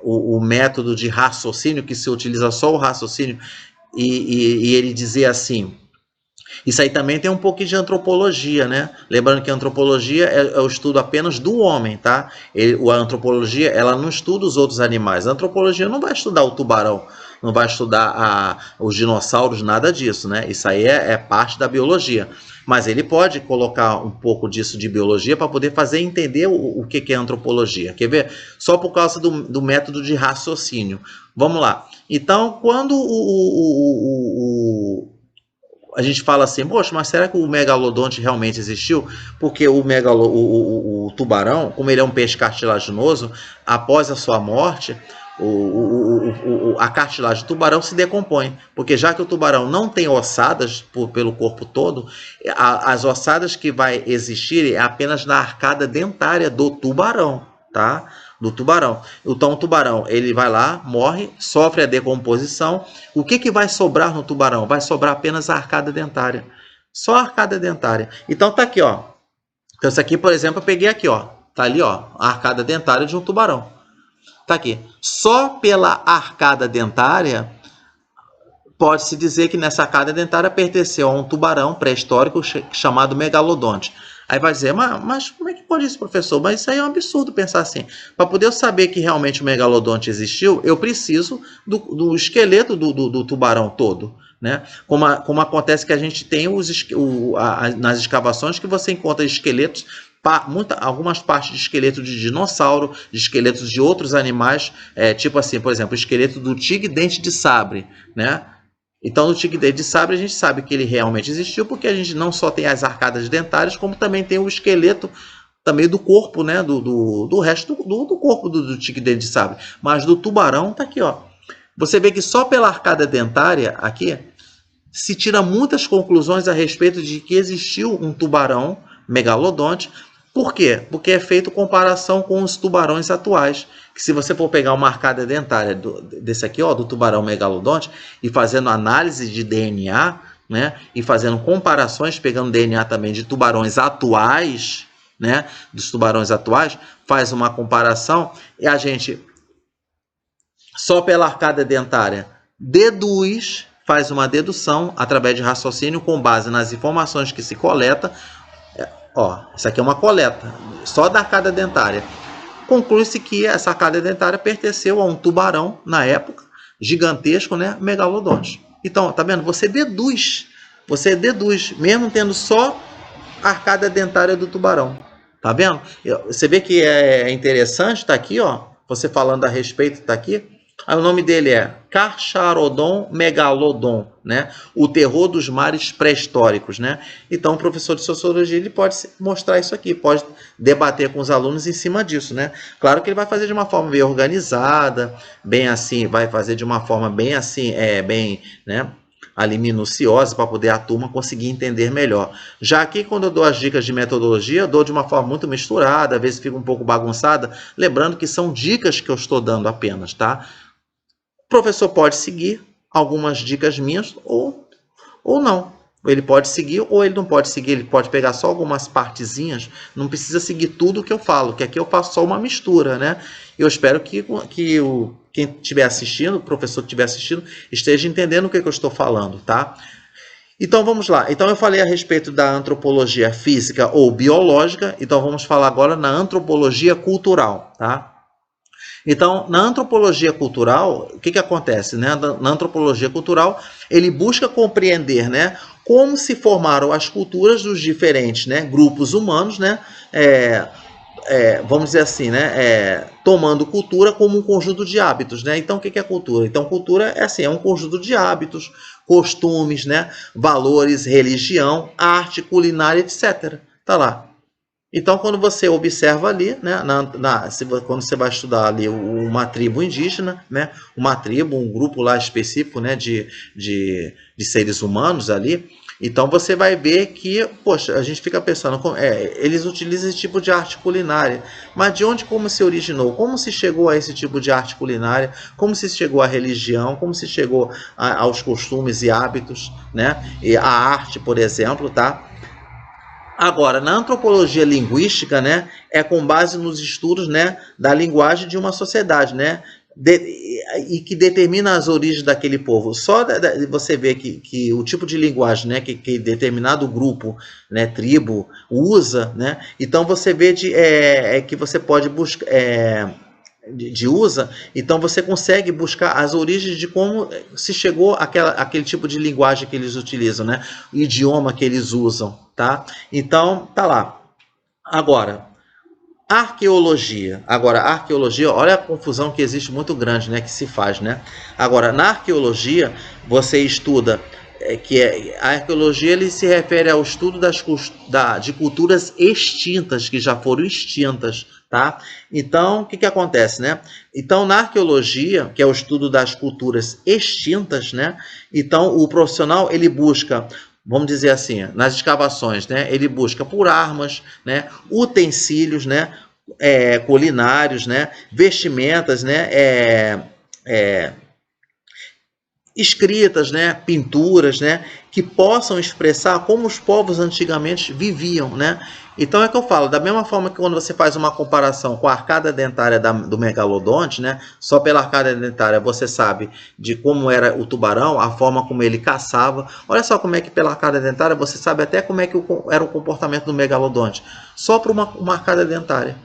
A: o método de raciocínio, que se utiliza só o raciocínio, e ele dizer assim... Isso aí também tem um pouquinho de antropologia, né? Lembrando que a antropologia é o estudo apenas do homem, tá? A antropologia, ela não estuda os outros animais. A antropologia não vai estudar o tubarão, não vai estudar os dinossauros, nada disso, né? Isso aí é parte da biologia. Mas ele pode colocar um pouco disso de biologia para poder fazer entender o que é antropologia. Quer ver? Só por causa do método de raciocínio. Vamos lá. Então, quando a gente fala assim, poxa, mas será que o megalodonte realmente existiu? Porque o tubarão, como ele é um peixe cartilaginoso, após a sua morte, a cartilagem do tubarão se decompõe. Porque já que o tubarão não tem ossadas pelo corpo todo, as ossadas que vai existir é apenas na arcada dentária do tubarão, tá? Do tubarão. Então o tubarão, ele vai lá, morre, sofre a decomposição. O que vai sobrar no tubarão? Vai sobrar apenas a arcada dentária. Só a arcada dentária. Então tá aqui, ó. Então isso aqui, por exemplo, eu peguei aqui, ó. Tá ali, ó, a arcada dentária de um tubarão. Tá aqui. Só pela arcada dentária pode-se dizer que nessa arcada dentária pertenceu a um tubarão pré-histórico chamado megalodonte. Aí vai dizer, mas como é que pode isso, professor? Mas isso aí é um absurdo pensar assim. Para poder eu saber que realmente o megalodonte existiu, eu preciso do esqueleto do tubarão todo, né? Como acontece que a gente tem nas escavações que você encontra esqueletos, algumas partes de esqueleto de dinossauro, de esqueletos de outros animais, tipo assim, por exemplo, o esqueleto do tigre-dente de sabre, né? Então, no tigre de sabre, a gente sabe que ele realmente existiu, porque a gente não só tem as arcadas dentárias, como também tem o esqueleto também do corpo, né? Do resto do corpo do tigre de sabre. Mas do tubarão, tá aqui, ó. Você vê que só pela arcada dentária, aqui, se tira muitas conclusões a respeito de que existiu um tubarão megalodonte. Por quê? Porque é feito comparação com os tubarões atuais. Que se você for pegar uma arcada dentária desse aqui, ó, do tubarão megalodonte, e fazendo análise de DNA, né, e fazendo comparações, pegando DNA também de tubarões atuais, né, dos tubarões atuais, faz uma comparação e a gente, só pela arcada dentária, faz uma dedução através de raciocínio com base nas informações que se coleta. Ó, isso aqui é uma coleta, só da arcada dentária. Conclui-se que essa arcada dentária pertenceu a um tubarão, na época, gigantesco, né, megalodonte. Então, tá vendo? Você deduz, mesmo tendo só a arcada dentária do tubarão. Tá vendo? Você vê que é interessante, tá aqui, ó, você falando a respeito, tá aqui. Aí o nome dele é Carcharodon megalodon, né? O terror dos mares pré-históricos, né? Então, o professor de sociologia ele pode mostrar isso aqui, pode debater com os alunos em cima disso, né? Claro que ele vai fazer de uma forma bem organizada, bem assim, vai fazer de uma forma bem assim, bem, né? Ali minuciosa para poder a turma conseguir entender melhor. Já aqui, quando eu dou as dicas de metodologia, eu dou de uma forma muito misturada, às vezes fica um pouco bagunçada, lembrando que são dicas que eu estou dando apenas, tá? professor pode seguir algumas dicas minhas ou não. Ele pode seguir ou ele não pode seguir, ele pode pegar só algumas partezinhas, não precisa seguir tudo que eu falo, que aqui eu faço só uma mistura, né? Eu espero que quem estiver assistindo, o professor que estiver assistindo, esteja entendendo o que eu estou falando, tá? Então vamos lá. Então eu falei a respeito da antropologia física ou biológica, então vamos falar agora na antropologia cultural, tá? Então, na antropologia cultural, o que acontece? Né? Na antropologia cultural, ele busca compreender, né, como se formaram as culturas dos diferentes, né, grupos humanos, né, vamos dizer assim, né, tomando cultura como um conjunto de hábitos. Né? Então, o que é cultura? Então, cultura é assim, é um conjunto de hábitos, costumes, né, valores, religião, arte, culinária, etc. Tá lá. Então, quando você observa ali, né, quando você vai estudar ali uma tribo indígena, né, uma tribo, um grupo lá específico, né, de seres humanos ali, então você vai ver que, poxa, a gente fica pensando, eles utilizam esse tipo de arte culinária, mas de onde, como se originou? Como se chegou a esse tipo de arte culinária? Como se chegou à religião? Como se chegou aos costumes e hábitos, né? E a arte, por exemplo, tá? Agora, na antropologia linguística, né, é com base nos estudos, né, da linguagem de uma sociedade, né, e que determina as origens daquele povo. Só você vê que o tipo de linguagem, né, que determinado grupo, né, tribo usa, né, então você vê que você pode buscar de usa, então você consegue buscar as origens de como se chegou aquele tipo de linguagem que eles utilizam, né? O idioma que eles usam, tá? Então, tá lá. Agora, arqueologia. Agora, arqueologia, olha a confusão que existe muito grande, né? Que se faz, né? Agora, na arqueologia, você estuda a arqueologia ele se refere ao estudo de culturas extintas, que já foram extintas, tá? Então, o que acontece, né? Então, na arqueologia, que é o estudo das culturas extintas, né? Então, o profissional, ele busca, vamos dizer assim, nas escavações, né? Ele busca por armas, né? Utensílios, né? Culinários, né? Vestimentas, né? Escritas, né, pinturas, né, que possam expressar como os povos antigamente viviam, né? Então é que eu falo, da mesma forma que quando você faz uma comparação com a arcada dentária do megalodonte, né, só pela arcada dentária você sabe de como era o tubarão, a forma como ele caçava. Olha só como é que pela arcada dentária você sabe até como é que era o comportamento do megalodonte, só por uma arcada dentária.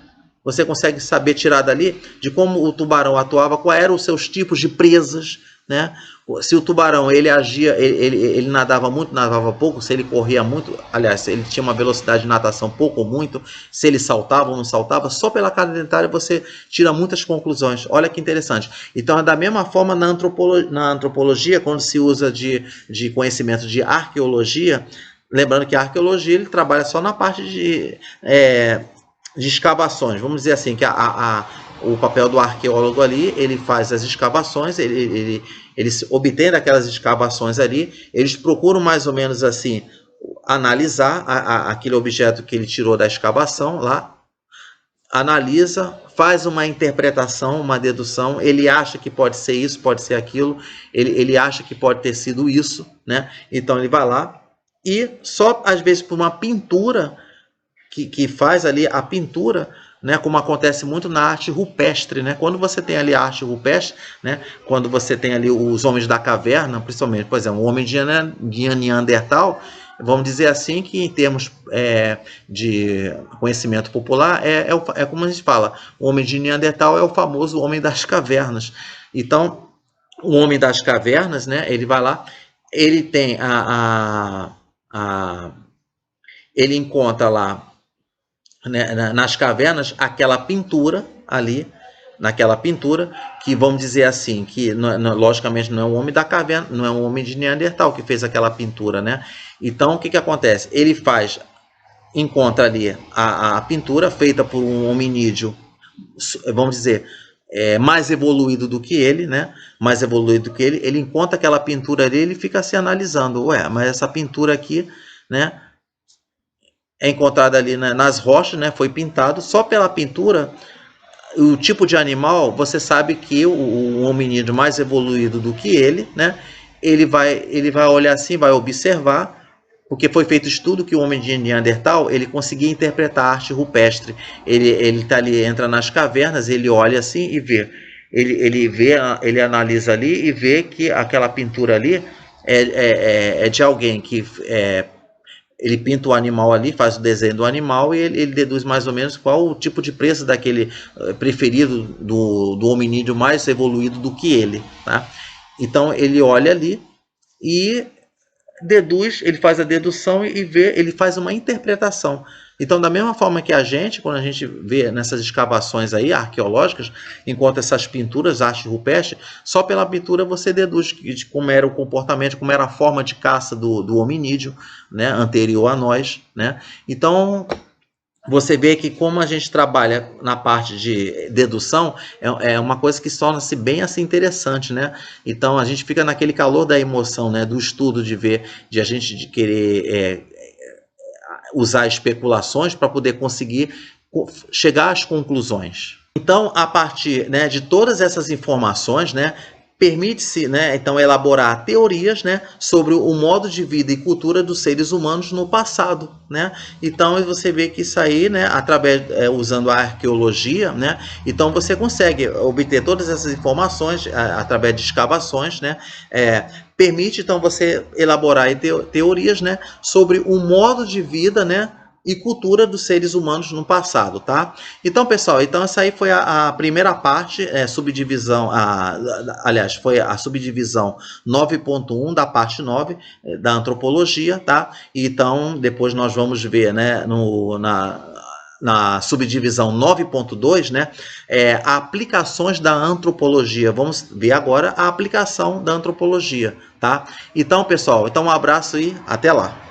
A: Você consegue saber tirar dali de como o tubarão atuava, quais eram os seus tipos de presas, né? Se o tubarão ele agia, ele nadava muito, nadava pouco, se ele corria muito, aliás, se ele tinha uma velocidade de natação pouco ou muito, se ele saltava ou não saltava, só pela arcada dentária você tira muitas conclusões. Olha que interessante. Então, é da mesma forma na antropologia, quando se usa de conhecimento de arqueologia, lembrando que a arqueologia ele trabalha só na parte de escavações, vamos dizer assim, que o papel do arqueólogo ali, ele faz as escavações, eles obtêm daquelas escavações ali, eles procuram mais ou menos assim, analisar aquele objeto que ele tirou da escavação lá, analisa, faz uma interpretação, uma dedução, ele acha que pode ser isso, pode ser aquilo, ele acha que pode ter sido isso, né? Então ele vai lá e só às vezes por uma pintura que faz ali a pintura, né, como acontece muito na arte rupestre, né? Quando você tem ali a arte rupestre, né, quando você tem ali os homens da caverna, principalmente, por exemplo, o homem de Neandertal, vamos dizer assim que em termos de conhecimento popular, é como a gente fala, o homem de Neandertal é o famoso homem das cavernas. Então, o homem das cavernas, né, ele vai lá, ele tem ele encontra lá, né, nas cavernas, aquela pintura ali, naquela pintura, que vamos dizer assim, que logicamente não é um homem da caverna, não é um homem de Neandertal que fez aquela pintura, né? Então, o que acontece? Ele encontra ali a pintura feita por um hominídeo, vamos dizer, mais evoluído do que ele, né? Mais evoluído do que ele encontra aquela pintura ali, ele fica se analisando, mas essa pintura aqui, né? É encontrada ali nas rochas, né? Foi pintado, só pela pintura o tipo de animal, você sabe que o hominídeo mais evoluído do que ele, né? Ele vai olhar assim, vai observar, porque foi feito estudo que o homem de Neandertal ele conseguia interpretar a arte rupestre. Ele tá ali, entra nas cavernas, ele olha assim e vê. Ele vê, ele analisa ali e vê que aquela pintura ali é de alguém que ele pinta o animal ali, faz o desenho do animal e ele deduz mais ou menos qual o tipo de presa daquele preferido do hominídeo mais evoluído do que ele, tá? Então ele olha ali e deduz, ele faz a dedução e vê, ele faz uma interpretação. Então, da mesma forma que a gente, quando a gente vê nessas escavações aí arqueológicas, encontra essas pinturas, arte rupestre, só pela pintura você deduz de como era o comportamento, como era a forma de caça do hominídeo, né, anterior a nós, né? Então, você vê que como a gente trabalha na parte de dedução, é uma coisa que torna-se bem assim interessante, né? Então a gente fica naquele calor da emoção, né? Do estudo de ver, de a gente de querer usar especulações para poder conseguir chegar às conclusões. Então, a partir, né, de todas essas informações, né, permite-se, né, então elaborar teorias, né, sobre o modo de vida e cultura dos seres humanos no passado, né? Então você vê que isso aí, né, através usando a arqueologia, né, então você consegue obter todas essas informações através de escavações, né? Permite então você elaborar teorias, né, sobre o modo de vida, né, e cultura dos seres humanos no passado, tá? Então, pessoal, então essa aí foi a primeira parte, subdivisão, aliás, foi a subdivisão 9.1 da parte 9 da antropologia, tá? Então, depois nós vamos ver, né, na subdivisão 9.2, né, aplicações da antropologia. Vamos ver agora a aplicação da antropologia, tá? Então, pessoal, então um abraço e até lá.